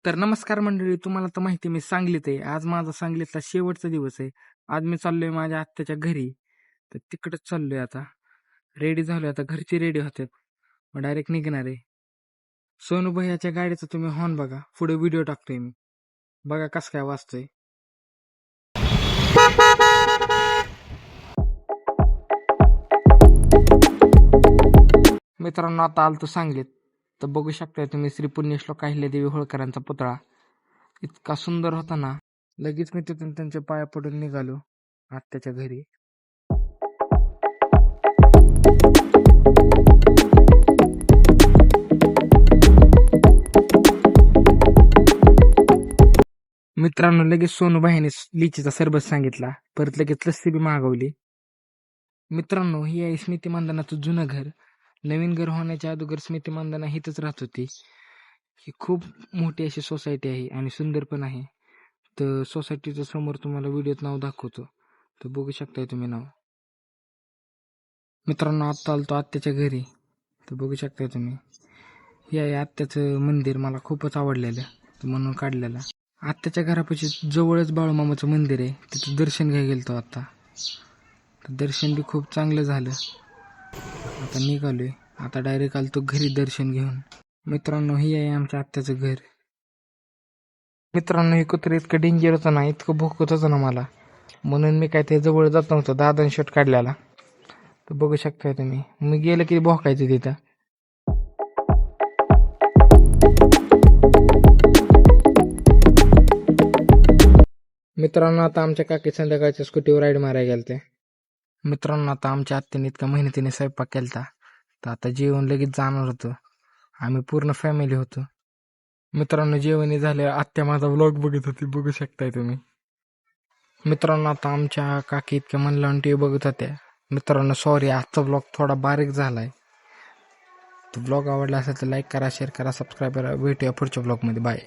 तर नमस्कार मंडळी, तुम्हाला तर माहिती आहे मी सांगलीत आहे. आज माझा सांगलीतला शेवटचा दिवस आहे. आज मी चाललोय माझ्या आत्याच्या घरी. तर तिकडंच चाललोय आता. रेडी झालोय आता, घरची रेडी होतात. मग डायरेक्ट निघणार आहे. सोनू भैयाच्या गाडीचा तुम्ही हॉर्न बघा, पुढे व्हिडिओ टाकतोय मी. बघा कसं काय वाजतोय. मित्रांनो, आता आलतो सांगलीत. तर बघू शकताय तुम्ही श्री पुण्यश्लोक अहिल्यादेवी होळकरांचा पुतळा. इतका सुंदर होता ना. लगेच मी तिथून त्यांच्या पाया पडून निघालो आत्याच्या घरी. मित्रांनो, लगेच सोनूबाईने लिचीचा सरबत सांगितला. परत लगेच लस्सी बी मागवली. मित्रांनो, ही आहे स्मृती मानधनाचं जुनं घर. नवीन घर होण्याच्या अगोदर स्मृती मानधना इथंच राहत होती. ही खूप मोठी अशी सोसायटी आहे आणि सुंदर पण आहे. तर सोसायटीच्या समोर तुम्हाला व्हिडिओत नाव दाखवतो, तर बघू शकताय तुम्ही नाव. मित्रांनो, आत्ता आलतो आत्याच्या घरी. तर बघू शकताय तुम्ही. हे आहे आत्याचं मंदिर. मला खूपच आवडलेलं, तर म्हणून काढलेलं. आत्याच्या घरापाशी जवळच बाळूमामाचं मंदिर आहे. तिथं दर्शन घ्यायला गेलतो आता. तर दर्शन बी खूप चांगलं झालं. आता निघालोय. आता डायरेक्ट आलतो घरी दर्शन घेऊन. मित्रांनो, हे आहे आमच्या आत्याचं घर. मित्रांनो, हे कुत्र इतकं डेंजर होतं ना, इतकं भोकत होतं ना मला, म्हणून मी काय ते जवळ जात नव्हतं. दादाने शॉट काढलेला. तर बघू शकताय तुम्ही. मी गेलं की भोकायचं तिथं. मित्रांनो, आता आमच्या काकी संध्याकाळच्या स्कूटीवर राईड मारायला गेलते. मित्रांनो, आता आमच्या आत्याने इतका मेहनतीने स्वयंपाक केलता. तर आता जेवण लगेच जाणार होतं. आम्ही पूर्ण फॅमिली होतो. मित्रांनो, जेवण झालं. आत्या माझा व्लॉग बघत होती, बघू शकताय तुम्ही. मित्रांनो, आता आमच्या काकी इतक्या मन लावून टीव्ही बघत होत्या. मित्रांनो, सॉरी, आजचा व्लॉग थोडा बारीक झालाय. तो व्लॉग आवडला असेल तर लाईक करा, शेअर करा, सबस्क्राईब करा. भेटूया पुढच्या व्लॉगमध्ये. बाय.